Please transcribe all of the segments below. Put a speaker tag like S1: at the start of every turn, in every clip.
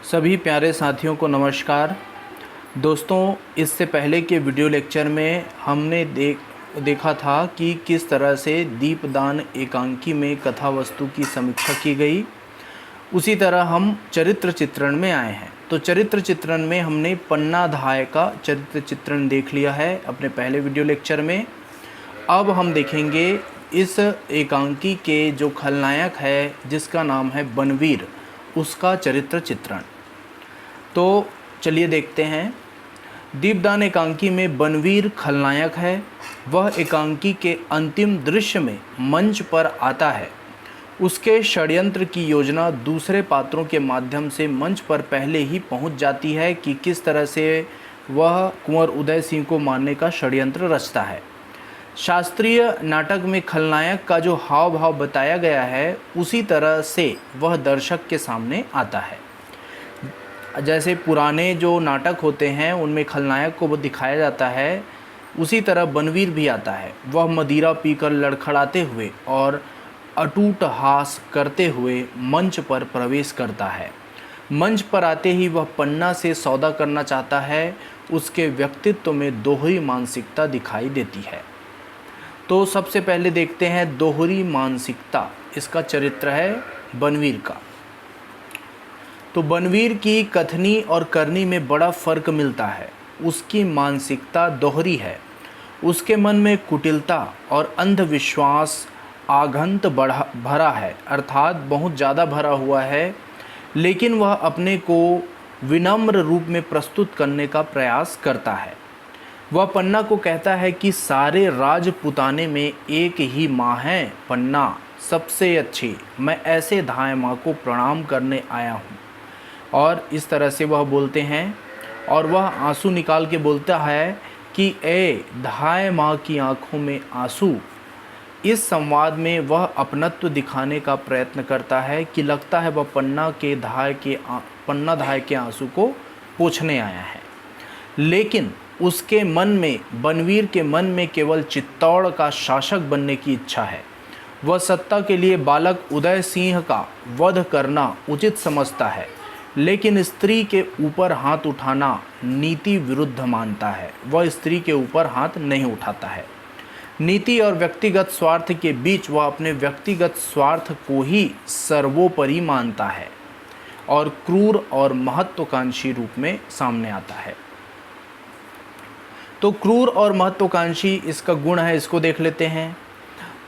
S1: सभी प्यारे साथियों को नमस्कार। दोस्तों, इससे पहले के वीडियो लेक्चर में हमने देखा था कि किस तरह से दीपदान एकांकी में कथा वस्तु की समीक्षा की गई। उसी तरह हम चरित्र चित्रण में आए हैं। तो चरित्र चित्रण में हमने पन्नाधाय का चरित्र चित्रण देख लिया है अपने पहले वीडियो लेक्चर में। अब हम देखेंगे इस एकांकी के जो खलनायक है, जिसका नाम है बनवीर, उसका चरित्र चित्रण। तो चलिए देखते हैं। दीपदान एकांकी में बनवीर खलनायक है। वह एकांकी के अंतिम दृश्य में मंच पर आता है। उसके षड्यंत्र की योजना दूसरे पात्रों के माध्यम से मंच पर पहले ही पहुंच जाती है कि किस तरह से वह कुंवर उदय सिंह को मारने का षड्यंत्र रचता है। शास्त्रीय नाटक में खलनायक का जो हाव भाव बताया गया है, उसी तरह से वह दर्शक के सामने आता है। जैसे पुराने जो नाटक होते हैं उनमें खलनायक को वो दिखाया जाता है, उसी तरह बनवीर भी आता है। वह मदिरा पीकर लड़खड़ाते हुए और अटूट हास करते हुए मंच पर प्रवेश करता है। मंच पर आते ही वह पन्ना से सौदा करना चाहता है। उसके व्यक्तित्व में दोहरी मानसिकता दिखाई देती है। तो सबसे पहले देखते हैं दोहरी मानसिकता, इसका चरित्र है बनवीर का। तो बनवीर की कथनी और करनी में बड़ा फर्क मिलता है। उसकी मानसिकता दोहरी है। उसके मन में कुटिलता और अंधविश्वास आघंत भरा है, अर्थात बहुत ज़्यादा भरा हुआ है। लेकिन वह अपने को विनम्र रूप में प्रस्तुत करने का प्रयास करता है। वह पन्ना को कहता है कि सारे राजपुताने में एक ही माँ है, पन्ना सबसे अच्छी। मैं ऐसे धाय माँ को प्रणाम करने आया हूँ। और इस तरह से वह बोलते हैं और वह आंसू निकाल के बोलता है कि ए धाय माँ की आंखों में आंसू। इस संवाद में वह अपनत्व दिखाने का प्रयत्न करता है कि लगता है वह पन्ना धाय के आंसू को पोंछने आया है। लेकिन उसके मन में, बनवीर के मन में केवल चित्तौड़ का शासक बनने की इच्छा है। वह सत्ता के लिए बालक उदय सिंह का वध करना उचित समझता है, लेकिन स्त्री के ऊपर हाथ उठाना नीति विरुद्ध मानता है। वह स्त्री के ऊपर हाथ नहीं उठाता है। नीति और व्यक्तिगत स्वार्थ के बीच वह अपने व्यक्तिगत स्वार्थ को ही सर्वोपरि मानता है और क्रूर और महत्वाकांक्षी रूप में सामने आता है। तो क्रूर और महत्वाकांक्षी इसका गुण है, इसको देख लेते हैं।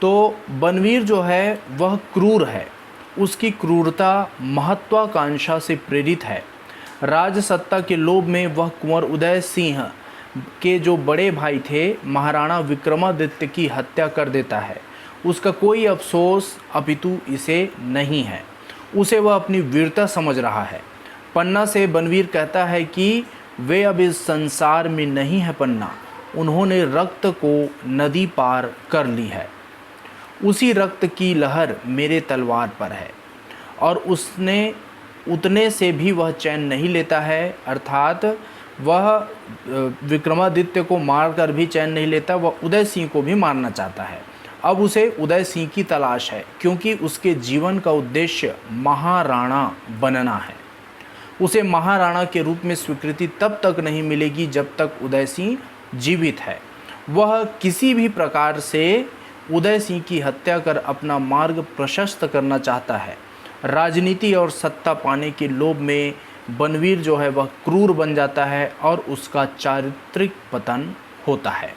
S1: तो बनवीर जो है वह क्रूर है। उसकी क्रूरता महत्वाकांक्षा से प्रेरित है। राजसत्ता के लोभ में वह कुंवर उदय सिंह के जो बड़े भाई थे महाराणा विक्रमादित्य की हत्या कर देता है। उसका कोई अफसोस अपितु इसे नहीं है। उसे वह अपनी वीरता समझ रहा है। पन्ना से बनवीर कहता है कि वे अब इस संसार में नहीं है पन्ना, उन्होंने रक्त को नदी पार कर ली है। उसी रक्त की लहर मेरे तलवार पर है और उतने से भी वह चैन नहीं लेता है, अर्थात वह विक्रमादित्य को मारकर भी चैन नहीं लेता। वह उदय सिंह को भी मारना चाहता है। अब उसे उदय सिंह की तलाश है, क्योंकि उसके जीवन का उद्देश्य महाराणा बनना है। उसे महाराणा के रूप में स्वीकृति तब तक नहीं मिलेगी जब तक उदय सिंह जीवित है। वह किसी भी प्रकार से उदय सिंह की हत्या कर अपना मार्ग प्रशस्त करना चाहता है। राजनीति और सत्ता पाने के लोभ में बनवीर जो है वह क्रूर बन जाता है और उसका चारित्रिक पतन होता है।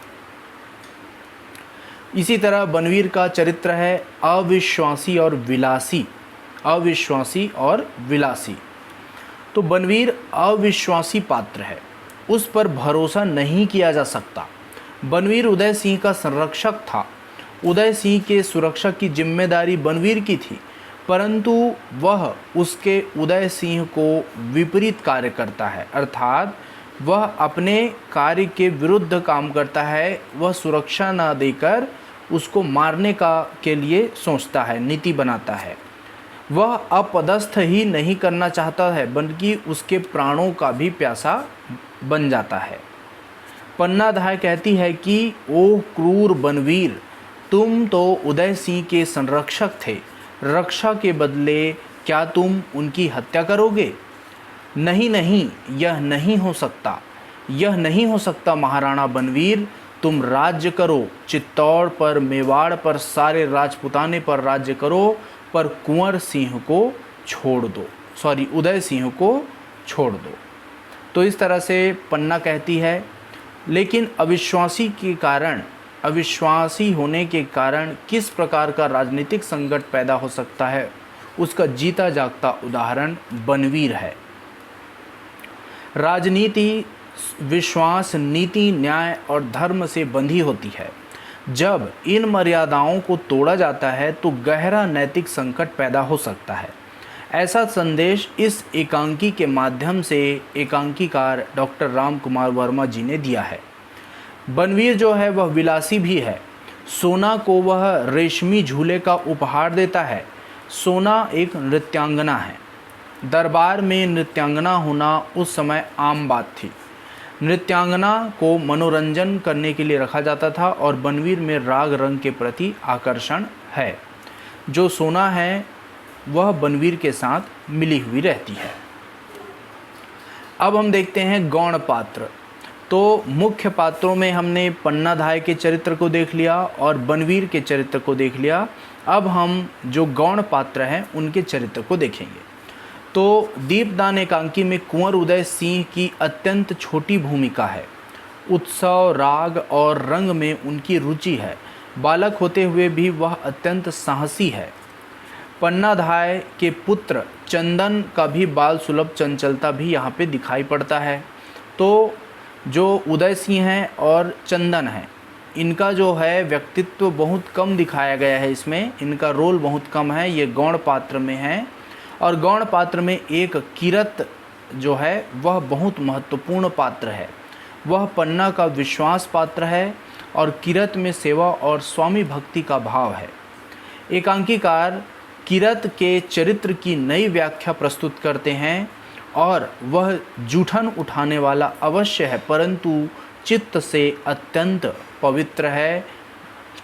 S1: इसी तरह बनवीर का चरित्र है अविश्वासी और विलासी। अविश्वासी और विलासी। तो बनवीर अविश्वासी पात्र है। उस पर भरोसा नहीं किया जा सकता। बनवीर उदय सिंह का संरक्षक था। उदय सिंह के सुरक्षा की जिम्मेदारी बनवीर की थी, परंतु वह उसके उदय सिंह को विपरीत कार्य करता है, अर्थात वह अपने कार्य के विरुद्ध काम करता है। वह सुरक्षा ना देकर उसको मारने के लिए सोचता है, नीति बनाता है। वह अपदस्थ ही नहीं करना चाहता है, बल्कि उसके प्राणों का भी प्यासा बन जाता है। पन्नाधाय कहती है कि ओह क्रूर बनवीर, तुम तो उदय सिंह के संरक्षक थे। रक्षा के बदले क्या तुम उनकी हत्या करोगे? नहीं नहीं, यह नहीं हो सकता, यह नहीं हो सकता महाराणा बनवीर, तुम राज्य करो, चित्तौड़ पर, मेवाड़ पर, सारे राजपुताने पर राज्य करो, पर कुंवर सिंह को छोड़ दो, उदय सिंह को छोड़ दो। तो इस तरह से पन्ना कहती है। लेकिन अविश्वासी होने के कारण किस प्रकार का राजनीतिक संकट पैदा हो सकता है, उसका जीता जागता उदाहरण बनवीर है। राजनीति विश्वास, नीति, न्याय और धर्म से बंधी होती है। जब इन मर्यादाओं को तोड़ा जाता है तो गहरा नैतिक संकट पैदा हो सकता है। ऐसा संदेश इस एकांकी के माध्यम से एकांकीकार डॉक्टर राम कुमार वर्मा जी ने दिया है। बनवीर जो है वह विलासी भी है। सोना को वह रेशमी झूले का उपहार देता है। सोना एक नृत्यांगना है। दरबार में नृत्यांगना होना उस समय आम बात थी। नृत्यांगना को मनोरंजन करने के लिए रखा जाता था और बनवीर में राग रंग के प्रति आकर्षण है। जो सोना है वह बनवीर के साथ मिली हुई रहती है। अब हम देखते हैं गौण पात्र। तो मुख्य पात्रों में हमने पन्नाधाय के चरित्र को देख लिया और बनवीर के चरित्र को देख लिया। अब हम जो गौण पात्र हैं उनके चरित्र को देखेंगे। तो दीपदान एकांकी में कुंवर उदय सिंह की अत्यंत छोटी भूमिका है। उत्सव, राग और रंग में उनकी रुचि है। बालक होते हुए भी वह अत्यंत साहसी है। पन्नाधाय के पुत्र चंदन का भी बाल सुलभ चंचलता भी यहाँ पे दिखाई पड़ता है। तो जो उदय सिंह हैं और चंदन हैं, इनका जो है व्यक्तित्व बहुत कम दिखाया गया है इसमें, इनका रोल बहुत कम है, ये गौण पात्र में है। और गौण पात्र में एक किरत जो है वह बहुत महत्वपूर्ण पात्र है। वह पन्ना का विश्वास पात्र है और किरत में सेवा और स्वामी भक्ति का भाव है। एकांकीकार किरत के चरित्र की नई व्याख्या प्रस्तुत करते हैं और वह जूठन उठाने वाला अवश्य है, परंतु चित्त से अत्यंत पवित्र है।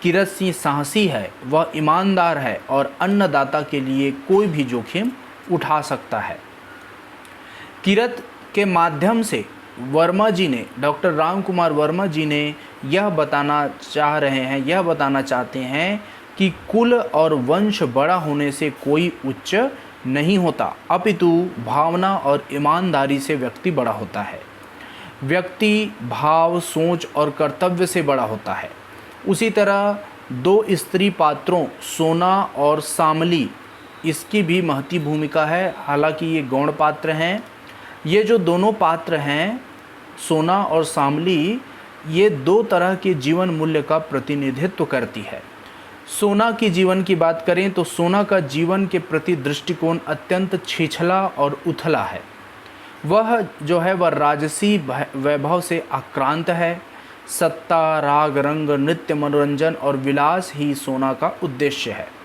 S1: किरत सिंह साहसी है, वह ईमानदार है और अन्नदाता के लिए कोई भी जोखिम उठा सकता है। किरत के माध्यम से वर्मा जी ने, डॉक्टर राम कुमार वर्मा जी ने यह बताना चाहते हैं कि कुल और वंश बड़ा होने से कोई उच्च नहीं होता, अपितु भावना और ईमानदारी से व्यक्ति बड़ा होता है। व्यक्ति भाव, सोच और कर्तव्य से बड़ा होता है। उसी तरह दो स्त्री पात्रों सोना और सामली, इसकी भी महती भूमिका है। हालांकि ये गौण पात्र हैं। ये जो दोनों पात्र हैं सोना और सामली, ये दो तरह के जीवन मूल्य का प्रतिनिधित्व करती है। सोना की जीवन की बात करें तो सोना का जीवन के प्रति दृष्टिकोण अत्यंत छिछला और उथला है। वह जो है वह राजसी वैभव से आक्रांत है। सत्ता, राग, रंग, नृत्य, मनोरंजन और विलास ही सोना का उद्देश्य है।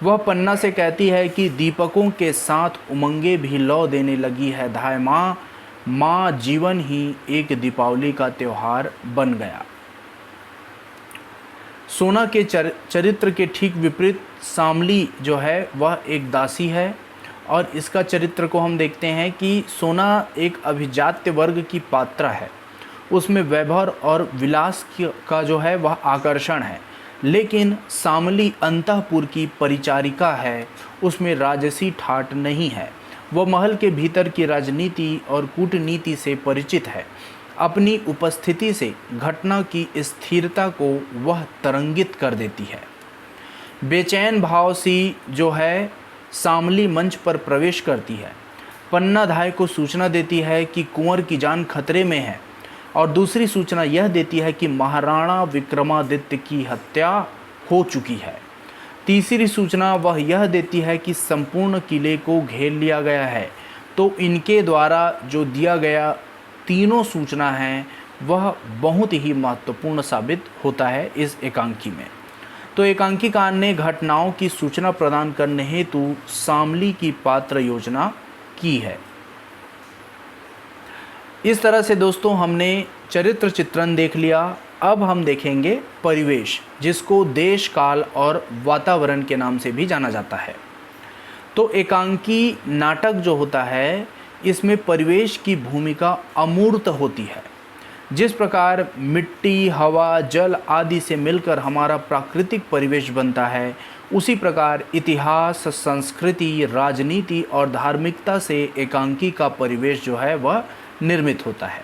S1: वह पन्ना से कहती है कि दीपकों के साथ उमंगे भी लौ देने लगी है धाय माँ जीवन ही एक दीपावली का त्यौहार बन गया। सोना के चरित्र के ठीक विपरीत सामली जो है वह एक दासी है और इसका चरित्र को हम देखते हैं कि सोना एक अभिजात्य वर्ग की पात्रा है। उसमें वैभव और विलास का जो है वह आकर्षण है, लेकिन सामली अंतःपुर की परिचारिका है, उसमें राजसी ठाट नहीं है। वह महल के भीतर की राजनीति और कूटनीति से परिचित है। अपनी उपस्थिति से घटना की स्थिरता को वह तरंगित कर देती है। बेचैन भाव सी जो है सामली मंच पर प्रवेश करती है। पन्नाधाय को सूचना देती है कि कुंवर की जान खतरे में है और दूसरी सूचना यह देती है कि महाराणा विक्रमादित्य की हत्या हो चुकी है। तीसरी सूचना वह यह देती है कि संपूर्ण किले को घेर लिया गया है। तो इनके द्वारा जो दिया गया तीनों सूचना हैं वह बहुत ही महत्वपूर्ण साबित होता है इस एकांकी में। तो एकांकीकार ने घटनाओं की सूचना प्रदान करने हेतु सामली की पात्र योजना की है। इस तरह से दोस्तों हमने चरित्र चित्रण देख लिया। अब हम देखेंगे परिवेश, जिसको देश, काल और वातावरण के नाम से भी जाना जाता है। तो एकांकी नाटक जो होता है इसमें परिवेश की भूमिका अमूर्त होती है। जिस प्रकार मिट्टी, हवा, जल आदि से मिलकर हमारा प्राकृतिक परिवेश बनता है, उसी प्रकार इतिहास, संस्कृति, राजनीति और धार्मिकता से एकांकी का परिवेश जो है वह निर्मित होता है।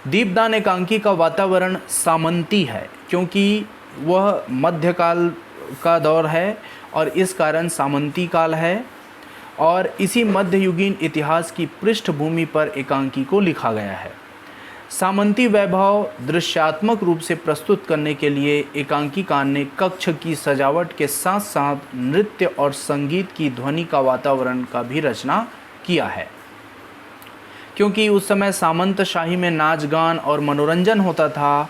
S1: दीपदान एकांकी का वातावरण सामंती है, क्योंकि वह मध्यकाल का दौर है और इस कारण सामंती काल है, और इसी मध्ययुगीन इतिहास की पृष्ठभूमि पर एकांकी को लिखा गया है। सामंती वैभव दृश्यात्मक रूप से प्रस्तुत करने के लिए एकांकीकार ने कक्ष की सजावट के साथ साथ नृत्य और संगीत की ध्वनि का वातावरण का भी रचना किया है, क्योंकि उस समय सामंत शाही में नाच गान और मनोरंजन होता था,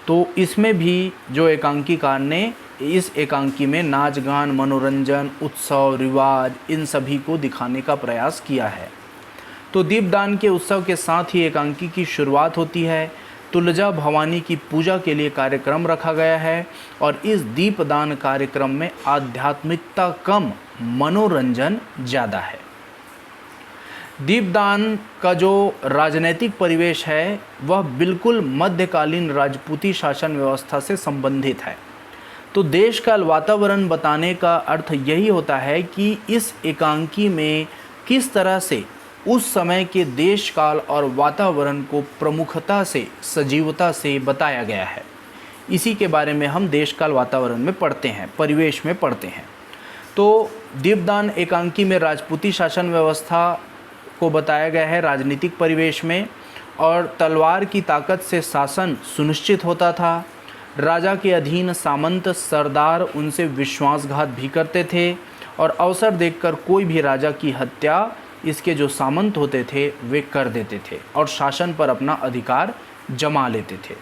S1: तो इसमें भी जो एकांकीकार ने इस एकांकी में नाच गान, मनोरंजन, उत्सव, रिवाज, इन सभी को दिखाने का प्रयास किया है। तो दीपदान के उत्सव के साथ ही एकांकी की शुरुआत होती है। तुलजा भवानी की पूजा के लिए कार्यक्रम रखा गया है और इस दीपदान कार्यक्रम में आध्यात्मिकता कम, मनोरंजन ज़्यादा है। दीपदान का जो राजनैतिक परिवेश है वह बिल्कुल मध्यकालीन राजपूती शासन व्यवस्था से संबंधित है। तो देश का वातावरण बताने का अर्थ यही होता है कि इस एकांकी में किस तरह से उस समय के देश काल और वातावरण को प्रमुखता से, सजीवता से बताया गया है। इसी के बारे में हम देश काल वातावरण में पढ़ते हैं, परिवेश में पढ़ते हैं। तो दीपदान एकांकी में राजपूती शासन व्यवस्था को बताया गया है राजनीतिक परिवेश में, और तलवार की ताकत से शासन सुनिश्चित होता था। राजा के अधीन सामंत सरदार उनसे विश्वासघात भी करते थे और अवसर देखकर कोई भी राजा की हत्या इसके जो सामंत होते थे वे कर देते थे और शासन पर अपना अधिकार जमा लेते थे।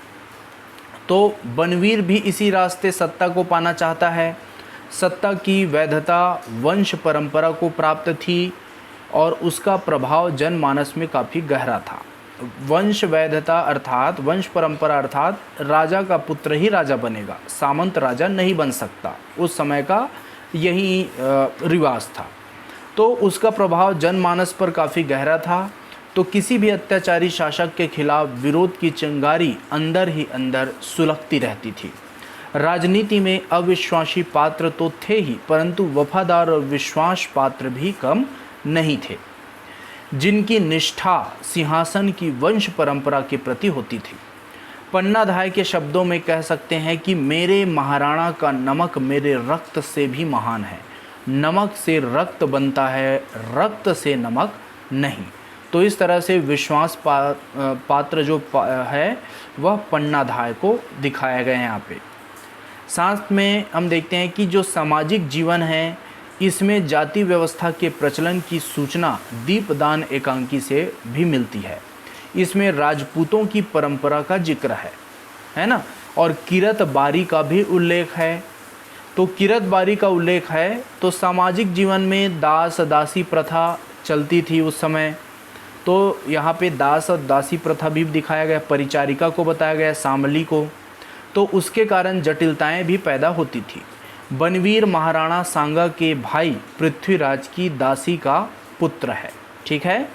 S1: तो बनवीर भी इसी रास्ते सत्ता को पाना चाहता है। सत्ता की वैधता वंश परंपरा को प्राप्त थी और उसका प्रभाव जनमानस में काफ़ी गहरा था। वंश वैधता अर्थात वंश परंपरा अर्थात राजा का पुत्र ही राजा बनेगा, सामंत राजा नहीं बन सकता। उस समय का यही रिवाज था। तो उसका प्रभाव जनमानस पर काफ़ी गहरा था। तो किसी भी अत्याचारी शासक के खिलाफ विरोध की चिंगारी अंदर ही अंदर सुलगती रहती थी। राजनीति में अविश्वासी पात्र तो थे ही, परंतु वफादार और विश्वास पात्र भी कम नहीं थे, जिनकी निष्ठा सिंहासन की वंश परंपरा के प्रति होती थी। पन्नाधाय के शब्दों में कह सकते हैं कि मेरे महाराणा का नमक मेरे रक्त से भी महान है। नमक से रक्त बनता है, रक्त से नमक नहीं। तो इस तरह से विश्वास पात्र जो है वह पन्नाधाय को दिखाया गया है यहाँ पे। साथ में हम देखते हैं कि जो सामाजिक जीवन है इसमें जाति व्यवस्था के प्रचलन की सूचना दीपदान एकांकी से भी मिलती है। इसमें राजपूतों की परंपरा का जिक्र है ना, और किरत बारी का भी उल्लेख है। तो किरत बारी का उल्लेख है तो सामाजिक जीवन में दास दासी प्रथा चलती थी उस समय। तो यहाँ पे दास और दासी प्रथा भी दिखाया गया, परिचारिका को बताया गया, सामली को। तो उसके कारण जटिलताएं भी पैदा होती थी। बनवीर महाराणा सांगा के भाई पृथ्वीराज की दासी का पुत्र है, ठीक है।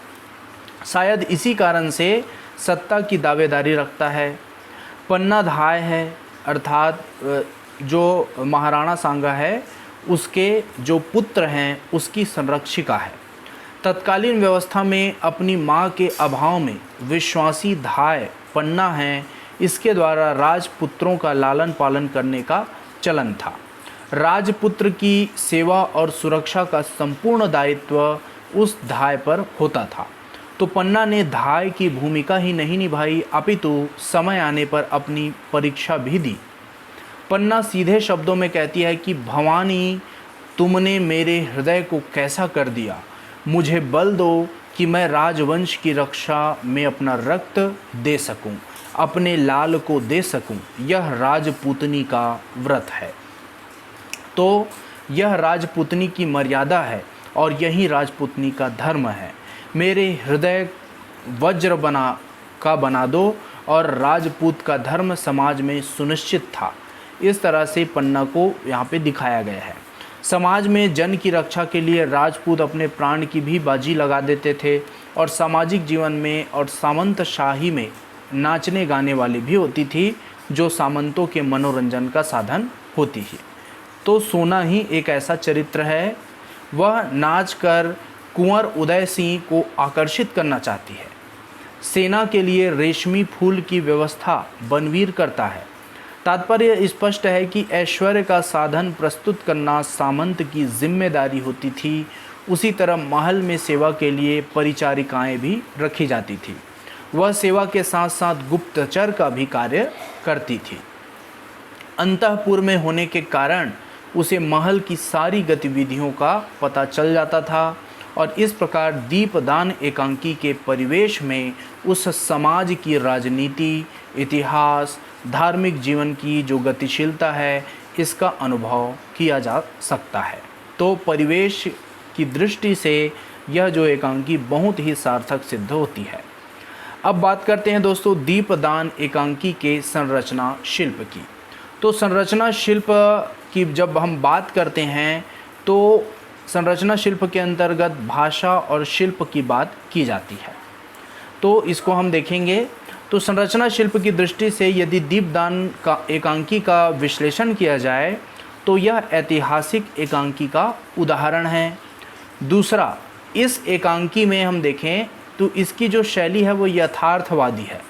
S1: शायद इसी कारण से सत्ता की दावेदारी रखता है। पन्नाधाय है अर्थात जो महाराणा सांगा है उसके जो पुत्र हैं उसकी संरक्षिका है। तत्कालीन व्यवस्था में अपनी माँ के अभाव में विश्वासी धाय पन्ना हैं, इसके द्वारा राजपुत्रों का लालन पालन करने का चलन था। राजपुत्र की सेवा और सुरक्षा का संपूर्ण दायित्व उस धाय पर होता था। तो पन्ना ने धाय की भूमिका ही नहीं निभाई, अपितु समय आने पर अपनी परीक्षा भी दी। पन्ना सीधे शब्दों में कहती है कि भवानी तुमने मेरे हृदय को कैसा कर दिया, मुझे बल दो कि मैं राजवंश की रक्षा में अपना रक्त दे सकूं, अपने लाल को दे सकूं। यह राजपूतनी का व्रत है। तो यह राजपूतनी की मर्यादा है और यही राजपूतनी का धर्म है। मेरे हृदय वज्र बना दो, और राजपूत का धर्म समाज में सुनिश्चित था। इस तरह से पन्ना को यहाँ पे दिखाया गया है। समाज में जन की रक्षा के लिए राजपूत अपने प्राण की भी बाजी लगा देते थे और सामाजिक जीवन में और सामंतशाही में नाचने गाने वाली भी होती थी, जो सामंतों के मनोरंजन का साधन होती है। तो सोना ही एक ऐसा चरित्र है, वह नाच कर कुंवर उदय सिंह को आकर्षित करना चाहती है। सेना के लिए रेशमी फूल की व्यवस्था बनवीर करता है। तात्पर्य स्पष्ट है कि ऐश्वर्य का साधन प्रस्तुत करना सामंत की जिम्मेदारी होती थी। उसी तरह महल में सेवा के लिए परिचारिकाएं भी रखी जाती थी। वह सेवा के साथ साथ गुप्तचर का भी कार्य करती थी। अंतःपुर में होने के कारण उसे महल की सारी गतिविधियों का पता चल जाता था और इस प्रकार दीपदान एकांकी के परिवेश में उस समाज की राजनीति, इतिहास, धार्मिक जीवन की जो गतिशीलता है, इसका अनुभव किया जा सकता है। तो परिवेश की दृष्टि से यह जो एकांकी बहुत ही सार्थक सिद्ध होती है। अब बात करते हैं दोस्तों दीपदान एकांकी के संरचना शिल्प की। तो संरचना शिल्प की जब हम बात करते हैं तो संरचना शिल्प के अंतर्गत भाषा और शिल्प की बात की जाती है। तो इसको हम देखेंगे। तो संरचना शिल्प की दृष्टि से यदि दीपदान का एकांकी का विश्लेषण किया जाए तो यह ऐतिहासिक एकांकी का उदाहरण है। दूसरा, इस एकांकी में हम देखें तो इसकी जो शैली है वो यथार्थवादी है।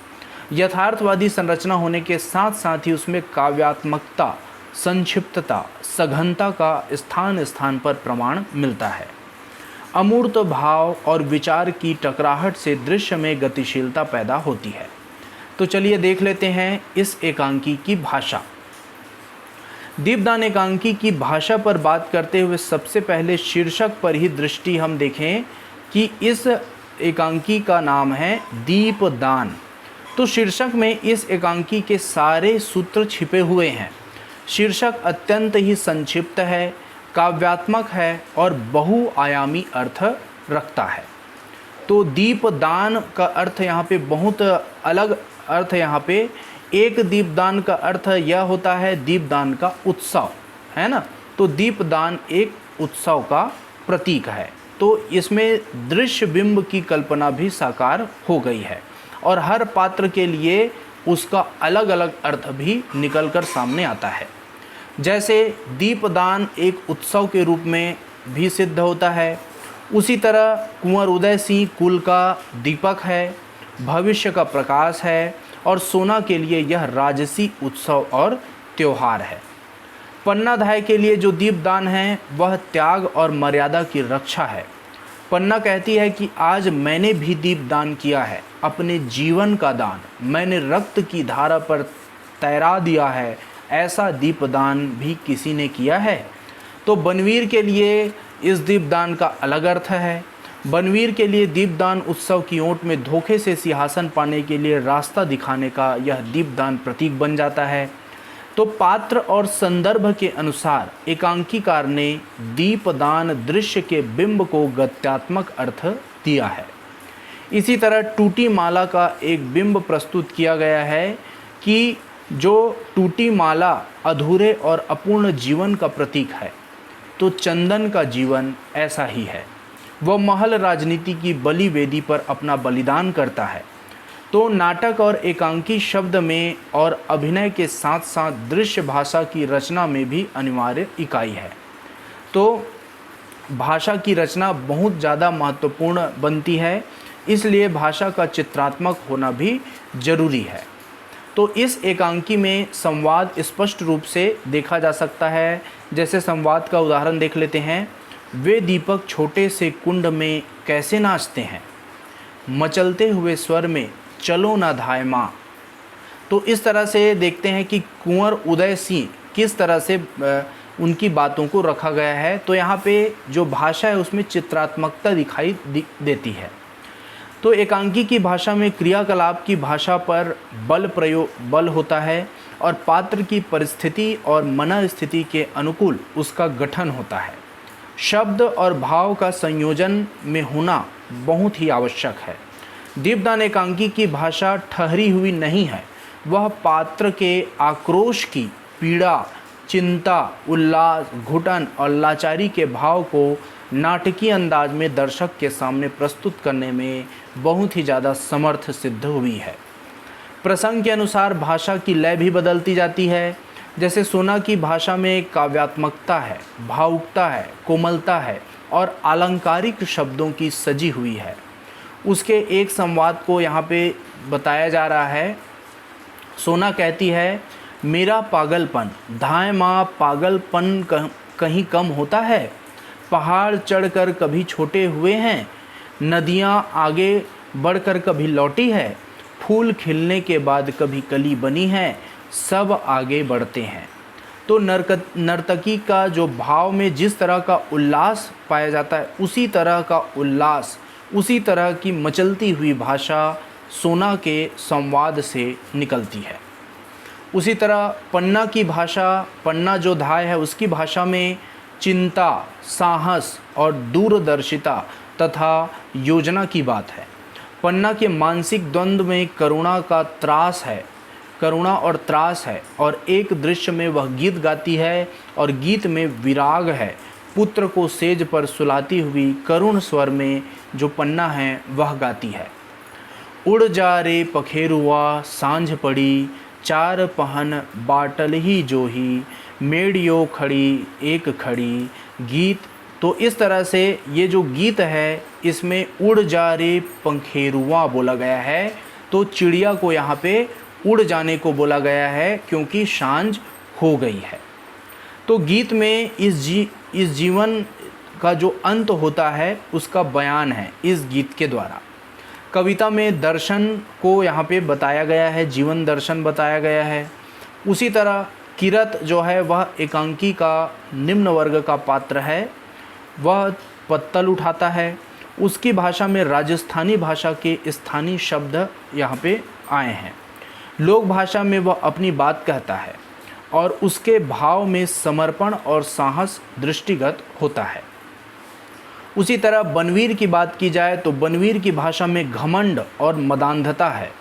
S1: यथार्थवादी संरचना होने के साथ साथ ही उसमें काव्यात्मकता, संक्षिप्तता, सघनता का स्थान स्थान पर प्रमाण मिलता है। अमूर्त भाव और विचार की टकराहट से दृश्य में गतिशीलता पैदा होती है। तो चलिए देख लेते हैं इस एकांकी की भाषा। दीपदान एकांकी की भाषा पर बात करते हुए सबसे पहले शीर्षक पर ही दृष्टि हम देखें कि इस एकांकी का नाम है दीपदान। तो शीर्षक में इस एकांकी के सारे सूत्र छिपे हुए हैं। शीर्षक अत्यंत ही संक्षिप्त है, काव्यात्मक है और बहुआयामी अर्थ रखता है। तो दीपदान का अर्थ यहाँ पे बहुत अलग अर्थ यहाँ पे एक दीपदान का अर्थ यह होता है दीपदान का उत्सव, है ना। तो दीपदान एक उत्सव का प्रतीक है। तो इसमें दृश्य बिंब की कल्पना भी साकार हो गई है और हर पात्र के लिए उसका अलग अलग अर्थ भी निकलकर सामने आता है। जैसे दीपदान एक उत्सव के रूप में भी सिद्ध होता है, उसी तरह कुंवर उदय सिंह कुल का दीपक है, भविष्य का प्रकाश है और सोना के लिए यह राजसी उत्सव और त्यौहार है। पन्नाधाय के लिए जो दीपदान है वह त्याग और मर्यादा की रक्षा है। पन्ना कहती है कि आज मैंने भी दीपदान किया है, अपने जीवन का दान मैंने रक्त की धारा पर तैरा दिया है, ऐसा दीपदान भी किसी ने किया है। तो बनवीर के लिए इस दीपदान का अलग अर्थ है। बनवीर के लिए दीपदान उत्सव की ओट में धोखे से सिंहासन पाने के लिए रास्ता दिखाने का यह दीपदान प्रतीक बन जाता है। तो पात्र और संदर्भ के अनुसार एकांकीकार ने दीपदान दृश्य के बिंब को गत्यात्मक अर्थ दिया है। इसी तरह टूटी माला का एक बिंब प्रस्तुत किया गया है कि जो टूटी माला अधूरे और अपूर्ण जीवन का प्रतीक है। तो चंदन का जीवन ऐसा ही है, वह महल राजनीति की बलि वेदी पर अपना बलिदान करता है। तो नाटक और एकांकी शब्द में और अभिनय के साथ साथ दृश्य भाषा की रचना में भी अनिवार्य इकाई है। तो भाषा की रचना बहुत ज़्यादा महत्वपूर्ण बनती है, इसलिए भाषा का चित्रात्मक होना भी जरूरी है। तो इस एकांकी में संवाद स्पष्ट रूप से देखा जा सकता है। जैसे संवाद का उदाहरण देख लेते हैं। वे दीपक छोटे से कुंड में कैसे नाचते हैं, मचलते हुए स्वर में चलो ना धाय माँ। तो इस तरह से देखते हैं कि कुंवर उदय सिंह किस तरह से उनकी बातों को रखा गया है। तो यहाँ पे जो भाषा है उसमें चित्रात्मकता दिखाई देती है। तो एकांकी की भाषा में क्रियाकलाप की भाषा पर बल होता है और पात्र की परिस्थिति और मन स्थिति के अनुकूल उसका गठन होता है। शब्द और भाव का संयोजन में होना बहुत ही आवश्यक है। दीपदान एकांकी की भाषा ठहरी हुई नहीं है, वह पात्र के आक्रोश की, पीड़ा, चिंता, उल्लास, घुटन और लाचारी के भाव को नाटकीय अंदाज में दर्शक के सामने प्रस्तुत करने में बहुत ही ज़्यादा समर्थ सिद्ध हुई है। प्रसंग के अनुसार भाषा की लय भी बदलती जाती है। जैसे सोना की भाषा में काव्यात्मकता है, भावुकता है, कोमलता है और अलंकारिक शब्दों की सजी हुई है। उसके एक संवाद को यहाँ पे बताया जा रहा है। सोना कहती है, मेरा पागलपन, धाए माँ पागलपन कहीं कम होता है। पहाड़ चढ़कर कभी छोटे हुए हैं, नदियाँ आगे बढ़कर कभी लौटी है। फूल खिलने के बाद कभी कली बनी है, सब आगे बढ़ते हैं। तो नर्तकी का जो भाव में जिस तरह का उल्लास पाया जाता है, उसी तरह का उल्लास, उसी तरह की मचलती हुई भाषा सोना के संवाद से निकलती है। उसी तरह पन्ना की भाषा, पन्ना जो धाय है उसकी भाषा में चिंता, साहस और दूरदर्शिता तथा योजना की बात है। पन्ना के मानसिक द्वंद्व में करुणा का त्रास है, करुणा और त्रास है, और एक दृश्य में वह गीत गाती है और गीत में विराग है। पुत्र को सेज पर सुलाती हुई करुण स्वर में जो पन्ना है वह गाती है। उड़ जा रे पखेरुआ सांझ पड़ी, चार पहन बाटल ही जोही, मेड़ियो खड़ी एक खड़ी गीत। तो इस तरह से ये जो गीत है इसमें उड़ जा रे पंखेरुआ बोला गया है। तो चिड़िया को यहाँ पे उड़ जाने को बोला गया है क्योंकि सांझ हो गई है। तो गीत में इस जीवन का जो अंत होता है उसका बयान है इस गीत के द्वारा। कविता में दर्शन को यहाँ पे बताया गया है, जीवन दर्शन बताया गया है। उसी तरह किरत जो है वह एकांकी का निम्न वर्ग का पात्र है। वह पत्तल उठाता है। उसकी भाषा में राजस्थानी भाषा के स्थानीय शब्द यहाँ पे आए हैं। लोक भाषा में वह अपनी बात कहता है और उसके भाव में समर्पण और साहस दृष्टिगत होता है। उसी तरह बनवीर की बात की जाए तो बनवीर की भाषा में घमंड और मदान्धता है।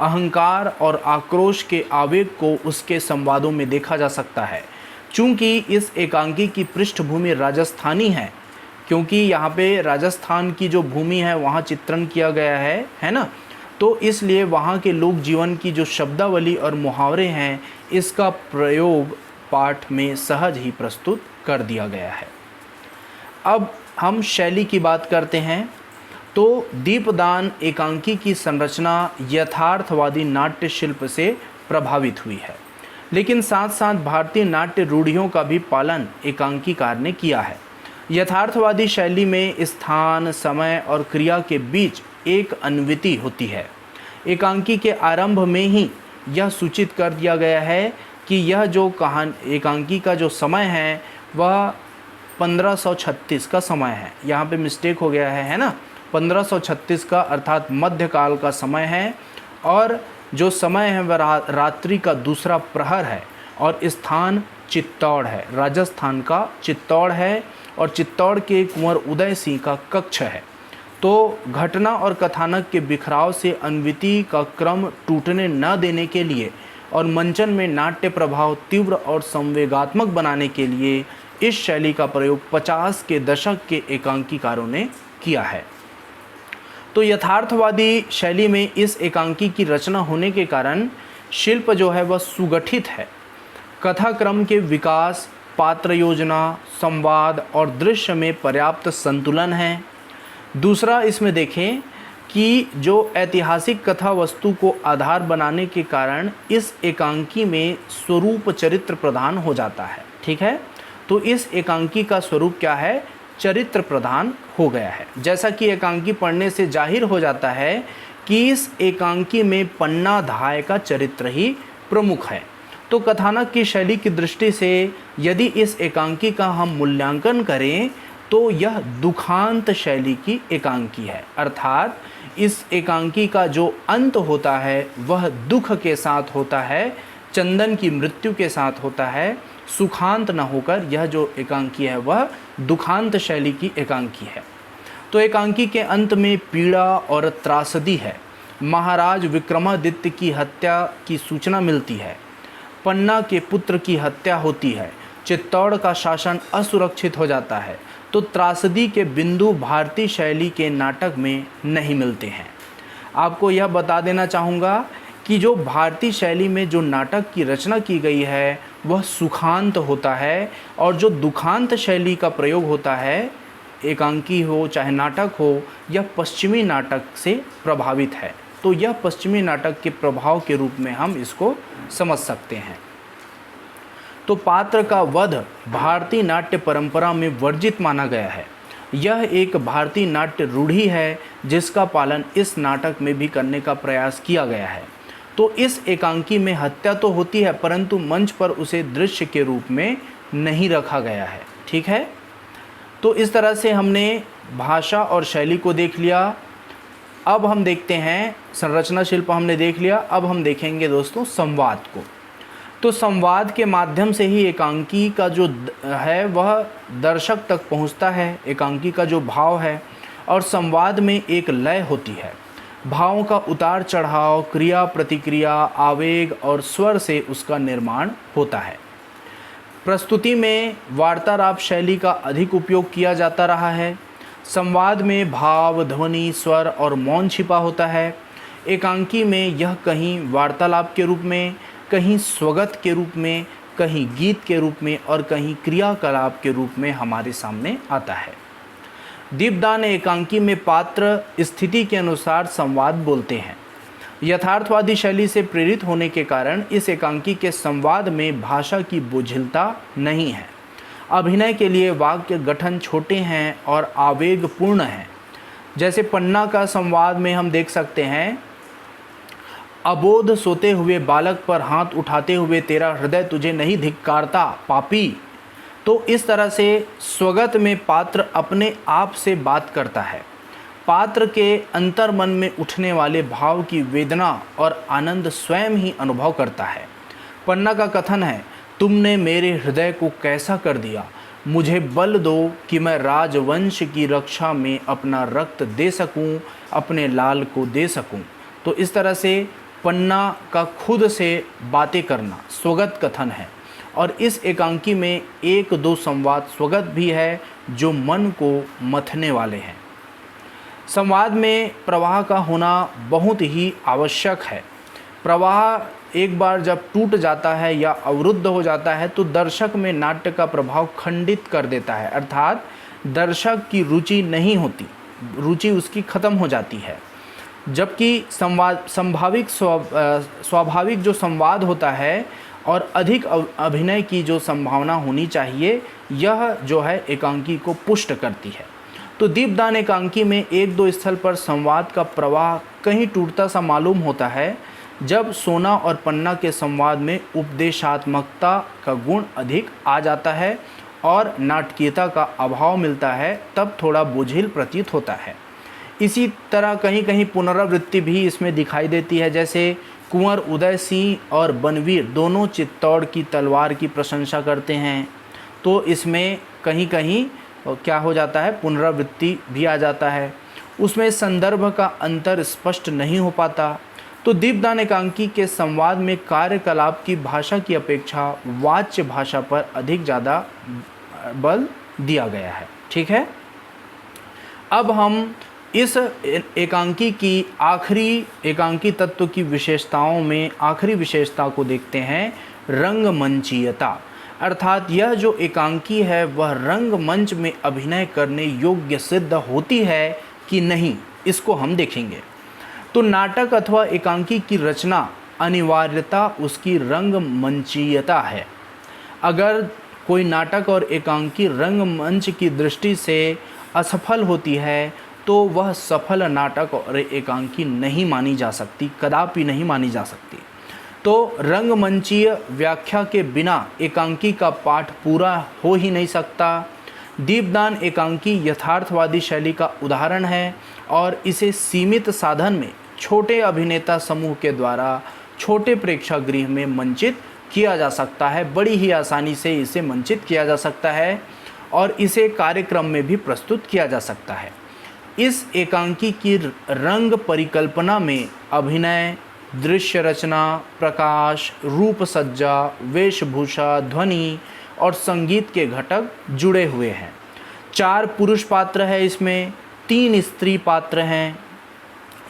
S1: अहंकार और आक्रोश के आवेग को उसके संवादों में देखा जा सकता है। चूँकि इस एकांकी की पृष्ठभूमि राजस्थानी है, क्योंकि यहाँ पे राजस्थान की जो भूमि है वहाँ चित्रण किया गया है ना, तो इसलिए वहाँ के लोक जीवन की जो शब्दावली और मुहावरे हैं इसका प्रयोग पाठ में सहज ही प्रस्तुत कर दिया गया है। अब हम शैली की बात करते हैं। तो दीपदान एकांकी की संरचना यथार्थवादी नाट्य शिल्प से प्रभावित हुई है, लेकिन साथ साथ भारतीय नाट्य रूढ़ियों का भी पालन एकांकीकार ने किया है। यथार्थवादी शैली में स्थान, समय और क्रिया के बीच एक अन्विति होती है। एकांकी के आरंभ में ही यह सूचित कर दिया गया है कि यह जो एकांकी का जो समय है वह 1536 का समय है। यहाँ पे मिस्टेक हो गया है ना, 1536 का अर्थात मध्यकाल का समय है, और जो समय है वह रात्रि का दूसरा प्रहर है, और स्थान चित्तौड़ है, राजस्थान का चित्तौड़ है, और चित्तौड़ के कुंवर उदय सिंह का कक्ष है। तो घटना और कथानक के बिखराव से अन्विति का क्रम टूटने न देने के लिए और मंचन में नाट्य प्रभाव तीव्र और संवेगात्मक बनाने के लिए इस शैली का प्रयोग 50 के दशक के एकांकीकारों ने किया है। तो यथार्थवादी शैली में इस एकांकी की रचना होने के कारण शिल्प जो है वह सुगठित है। कथाक्रम के विकास, पात्र योजना, संवाद और दृश्य में पर्याप्त संतुलन है। दूसरा इसमें देखें कि जो ऐतिहासिक कथा वस्तु को आधार बनाने के कारण इस एकांकी में स्वरूप चरित्र प्रधान हो जाता है। ठीक है, तो इस एकांकी का स्वरूप क्या है? चरित्र प्रधान हो गया है। जैसा कि एकांकी पढ़ने से जाहिर हो जाता है कि इस एकांकी में पन्ना धाय का चरित्र ही प्रमुख है। तो कथानक की शैली की दृष्टि से यदि इस एकांकी का हम मूल्यांकन करें तो यह दुखांत शैली की एकांकी है, अर्थात इस एकांकी का जो अंत होता है वह दुख के साथ होता है, चंदन की मृत्यु के साथ होता है, सुखांत न होकर यह जो एकांकी है वह दुखांत शैली की एकांकी है। तो एकांकी के अंत में पीड़ा और त्रासदी है। महाराज विक्रमादित्य की हत्या की सूचना मिलती है, पन्ना के पुत्र की हत्या होती है, चित्तौड़ का शासन असुरक्षित हो जाता है, तो त्रासदी के बिंदु भारतीय शैली के नाटक में नहीं मिलते हैं। आपको यह बता देना चाहूँगा कि जो भारतीय शैली में जो नाटक की रचना की गई है वह सुखांत होता है, और जो दुखांत शैली का प्रयोग होता है, एकांकी हो चाहे नाटक हो, यह पश्चिमी नाटक से प्रभावित है। तो यह पश्चिमी नाटक के प्रभाव के रूप में हम इसको समझ सकते हैं। तो पात्र का वध भारतीय नाट्य परंपरा में वर्जित माना गया है। यह एक भारतीय नाट्य रूढ़ि है जिसका पालन इस नाटक में भी करने का प्रयास किया गया है। तो इस एकांकी में हत्या तो होती है, परंतु मंच पर उसे दृश्य के रूप में नहीं रखा गया है। ठीक है, तो इस तरह से हमने भाषा और शैली को देख लिया। अब हम देखते हैं संरचना शिल्प हमने देख लिया। अब हम देखेंगे दोस्तों संवाद को। तो संवाद के माध्यम से ही एकांकी का जो है वह दर्शक तक पहुंचता है, एकांकी का जो भाव है। और संवाद में एक लय होती है, भावों का उतार चढ़ाव, क्रिया प्रतिक्रिया, आवेग और स्वर से उसका निर्माण होता है। प्रस्तुति में वार्तालाप शैली का अधिक उपयोग किया जाता रहा है। संवाद में भाव, ध्वनि, स्वर और मौन छिपा होता है। एकांकी में यह कहीं वार्तालाप के रूप में, कहीं स्वगत के रूप में, कहीं गीत के रूप में और कहीं क्रियाकलाप के रूप में हमारे सामने आता है। दीपदान एकांकी में पात्र स्थिति के अनुसार संवाद बोलते हैं। यथार्थवादी शैली से प्रेरित होने के कारण इस एकांकी के संवाद में भाषा की बोझिलता नहीं है। अभिनय के लिए वाक्य गठन छोटे हैं और आवेगपूर्ण हैं। जैसे पन्ना का संवाद में हम देख सकते हैं, अबोध सोते हुए बालक पर हाथ उठाते हुए तेरा हृदय तुझे नहीं धिक्कारता पापी। तो इस तरह से स्वगत में पात्र अपने आप से बात करता है। पात्र के अंतर्मन में उठने वाले भाव की वेदना और आनंद स्वयं ही अनुभव करता है। पन्ना का कथन है, तुमने मेरे हृदय को कैसा कर दिया, मुझे बल दो कि मैं राजवंश की रक्षा में अपना रक्त दे सकूं, अपने लाल को दे सकूं। तो इस तरह से पन्ना का खुद से बातें करना स्वगत कथन है। और इस एकांकी में एक दो संवाद स्वगत भी है जो मन को मथने वाले हैं। संवाद में प्रवाह का होना बहुत ही आवश्यक है। प्रवाह एक बार जब टूट जाता है या अवरुद्ध हो जाता है तो दर्शक में नाट्य का प्रभाव खंडित कर देता है, अर्थात दर्शक की रुचि नहीं होती, रुचि उसकी ख़त्म हो जाती है। जबकि स्वाभाविक जो संवाद होता है और अधिक अभिनय की जो संभावना होनी चाहिए, यह जो है एकांकी को पुष्ट करती है। तो दीपदान एकांकी में एक दो स्थल पर संवाद का प्रवाह कहीं टूटता सा मालूम होता है। जब सोना और पन्ना के संवाद में उपदेशात्मकता का गुण अधिक आ जाता है और नाटकीयता का अभाव मिलता है, तब थोड़ा बोझिल प्रतीत होता है। इसी तरह कहीं कहीं पुनरावृत्ति भी इसमें दिखाई देती है। जैसे कुंवर उदय सिंह और बनवीर दोनों चित्तौड़ की तलवार की प्रशंसा करते हैं, तो इसमें कहीं कहीं क्या हो जाता है, पुनरावृत्ति भी आ जाता है। उसमें संदर्भ का अंतर स्पष्ट नहीं हो पाता। तो दीपदान एकांकी के संवाद में कार्यकलाप की भाषा की अपेक्षा वाच्य भाषा पर अधिक ज़्यादा बल दिया गया है। ठीक है, अब हम इस एकांकी की आखिरी एकांकी तत्व की विशेषताओं में आखिरी विशेषता को देखते हैं, रंगमंचीयता। अर्थात यह जो एकांकी है वह रंगमंच में अभिनय करने योग्य सिद्ध होती है कि नहीं, इसको हम देखेंगे। तो नाटक अथवा एकांकी की रचना अनिवार्यता उसकी रंगमंचीयता है। अगर कोई नाटक और एकांकी रंगमंच की दृष्टि से असफल होती है तो वह सफल नाटक और एकांकी नहीं मानी जा सकती, कदापि नहीं मानी जा सकती। तो रंगमंचीय व्याख्या के बिना एकांकी का पाठ पूरा हो ही नहीं सकता। दीपदान एकांकी यथार्थवादी शैली का उदाहरण है और इसे सीमित साधन में छोटे अभिनेता समूह के द्वारा छोटे प्रेक्षागृह में मंचित किया जा सकता है। बड़ी ही आसानी से इसे मंचित किया जा सकता है और इसे कार्यक्रम में भी प्रस्तुत किया जा सकता है। इस एकांकी की रंग परिकल्पना में अभिनय, दृश्य रचना, प्रकाश, रूप सज्जा, वेशभूषा, ध्वनि और संगीत के घटक जुड़े हुए हैं। 4 पुरुष पात्र है इसमें, 3 स्त्री पात्र हैं,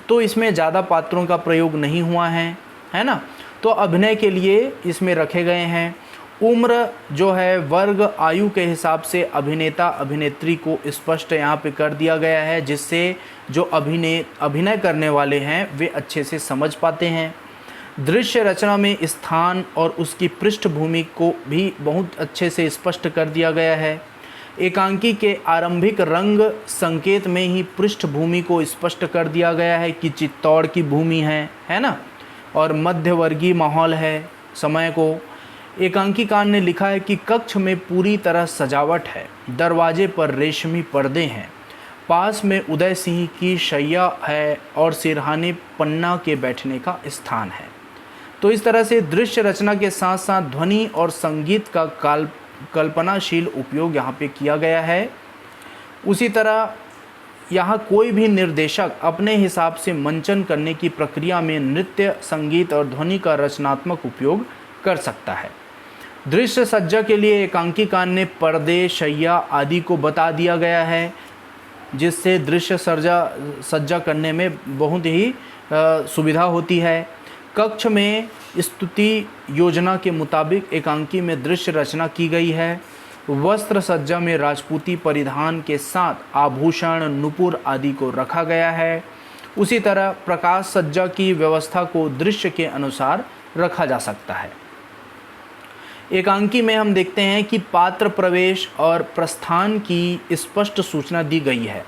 S1: तो इसमें ज़्यादा पात्रों का प्रयोग नहीं हुआ है ना। तो अभिनय के लिए इसमें रखे गए हैं। उम्र जो है वर्ग आयु के हिसाब से अभिनेता अभिनेत्री को स्पष्ट यहाँ पे कर दिया गया है, जिससे जो अभिनय करने वाले हैं वे अच्छे से समझ पाते हैं। दृश्य रचना में स्थान और उसकी पृष्ठभूमि को भी बहुत अच्छे से स्पष्ट कर दिया गया है। एकांकी के आरंभिक रंग संकेत में ही पृष्ठभूमि को स्पष्ट कर दिया गया है कि चित्तौड़ की भूमि है ना, और मध्यवर्गीय माहौल है समय को। एकांकीकार ने लिखा है कि कक्ष में पूरी तरह सजावट है, दरवाजे पर रेशमी पर्दे हैं, पास में उदय सिंह की शैया है और सिरहाने पन्ना के बैठने का स्थान है। तो इस तरह से दृश्य रचना के साथ साथ ध्वनि और संगीत का कल्पनाशील उपयोग यहाँ पे किया गया है। उसी तरह यहाँ कोई भी निर्देशक अपने हिसाब से मंचन करने की प्रक्रिया में नृत्य, संगीत और ध्वनि का रचनात्मक उपयोग कर सकता है। दृश्य सज्जा के लिए एकांकीकार ने पर्दे, शैया आदि को बता दिया गया है, जिससे दृश्य सज्जा करने में बहुत ही सुविधा होती है। कक्ष में स्तुति योजना के मुताबिक एकांकी में दृश्य रचना की गई है। वस्त्र सज्जा में राजपूती परिधान के साथ आभूषण, नुपुर आदि को रखा गया है। उसी तरह प्रकाश सज्जा की व्यवस्था को दृश्य के अनुसार रखा जा सकता है। एकांकी में हम देखते हैं कि पात्र प्रवेश और प्रस्थान की स्पष्ट सूचना दी गई है।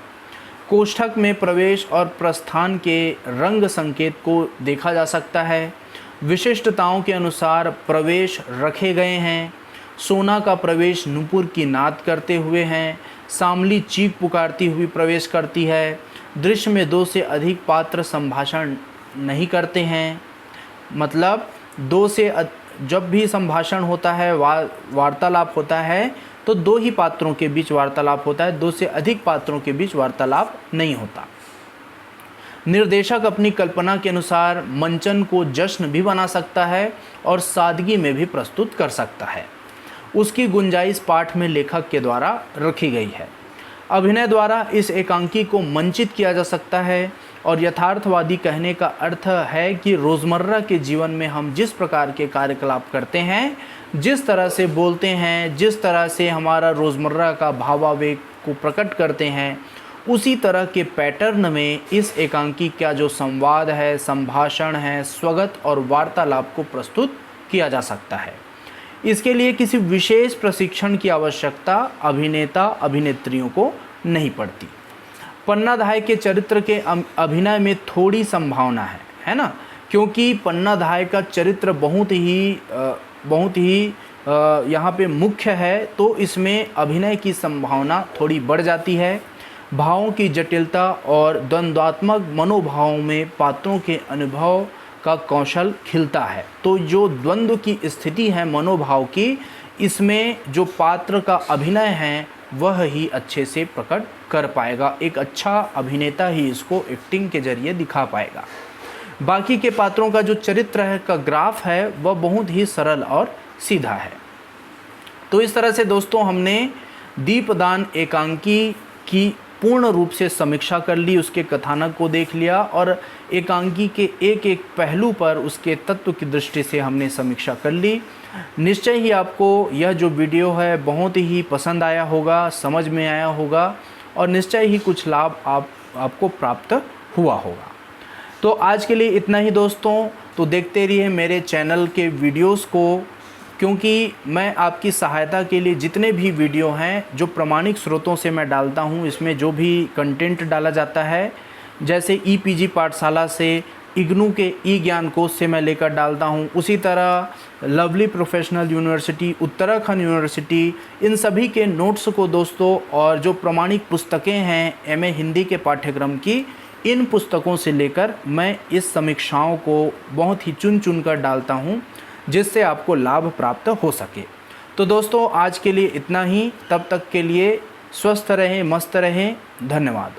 S1: कोष्ठक में प्रवेश और प्रस्थान के रंग संकेत को देखा जा सकता है। विशिष्टताओं के अनुसार प्रवेश रखे गए हैं। सोना का प्रवेश नुपुर की नाद करते हुए हैं। सामली चीख पुकारती हुई प्रवेश करती है। दृश्य में 2 से अधिक पात्र संभाषण नहीं करते हैं, मतलब 2 से जब भी संभाषण होता है, वार्तालाप होता है, तो 2 ही पात्रों के बीच वार्तालाप होता है, 2 से अधिक पात्रों के बीच वार्तालाप नहीं होता। निर्देशक अपनी कल्पना के अनुसार मंचन को जश्न भी बना सकता है और सादगी में भी प्रस्तुत कर सकता है। उसकी गुंजाइश पाठ में लेखक के द्वारा रखी गई है। अभिनय द्वारा इस एकांकी को मंचित किया जा सकता है और यथार्थवादी कहने का अर्थ है कि रोज़मर्रा के जीवन में हम जिस प्रकार के कार्यकलाप करते हैं, जिस तरह से बोलते हैं, जिस तरह से हमारा रोज़मर्रा का भावावेग को प्रकट करते हैं, उसी तरह के पैटर्न में इस एकांकी का जो संवाद है, संभाषण है, स्वगत और वार्तालाप को प्रस्तुत किया जा सकता है। इसके लिए किसी विशेष प्रशिक्षण की आवश्यकता अभिनेता अभिनेत्रियों को नहीं पड़ती। पन्नाधाय के चरित्र के अभिनय में थोड़ी संभावना है ना, क्योंकि पन्नाधाय का चरित्र बहुत ही यहाँ पे मुख्य है, तो इसमें अभिनय की संभावना थोड़ी बढ़ जाती है। भावों की जटिलता और द्वंद्वात्मक मनोभावों में पात्रों के अनुभव का कौशल खिलता है। तो जो द्वंद्व की स्थिति है मनोभाव की, इसमें जो पात्र का अभिनय है वह ही अच्छे से प्रकट कर पाएगा। एक अच्छा अभिनेता ही इसको एक्टिंग के जरिए दिखा पाएगा। बाकी के पात्रों का जो चरित्र है का ग्राफ है वह बहुत ही सरल और सीधा है। तो इस तरह से दोस्तों हमने दीपदान एकांकी की पूर्ण रूप से समीक्षा कर ली, उसके कथानक को देख लिया और एकांकी के एक एक पहलू पर उसके तत्व की दृष्टि से हमने समीक्षा कर ली। निश्चय ही आपको यह जो वीडियो है बहुत ही पसंद आया होगा, समझ में आया होगा और निश्चय ही कुछ लाभ आपको प्राप्त हुआ होगा। तो आज के लिए इतना ही दोस्तों। तो देखते रहिए मेरे चैनल के वीडियोस को, क्योंकि मैं आपकी सहायता के लिए जितने भी वीडियो हैं जो प्रमाणिक स्रोतों से मैं डालता हूं, इसमें जो भी कंटेंट डाला जाता है, जैसे ईपीजी पाठशाला से, इग्नू के ई ज्ञान कोश से मैं लेकर डालता हूं, उसी तरह Lovely Professional University, Uttarakhand University, इन सभी के नोट्स को दोस्तों और जो प्रमाणिक पुस्तकें हैं एमए हिंदी के पाठ्यक्रम की, इन पुस्तकों से लेकर मैं इस समीक्षाओं को बहुत ही चुन कर डालता हूं, जिससे आपको लाभ प्राप्त हो सके। तो दोस्तों आज के लिए इतना ही। तब तक के लिए स्वस्थ रहें, मस्त रहें। धन्यवाद।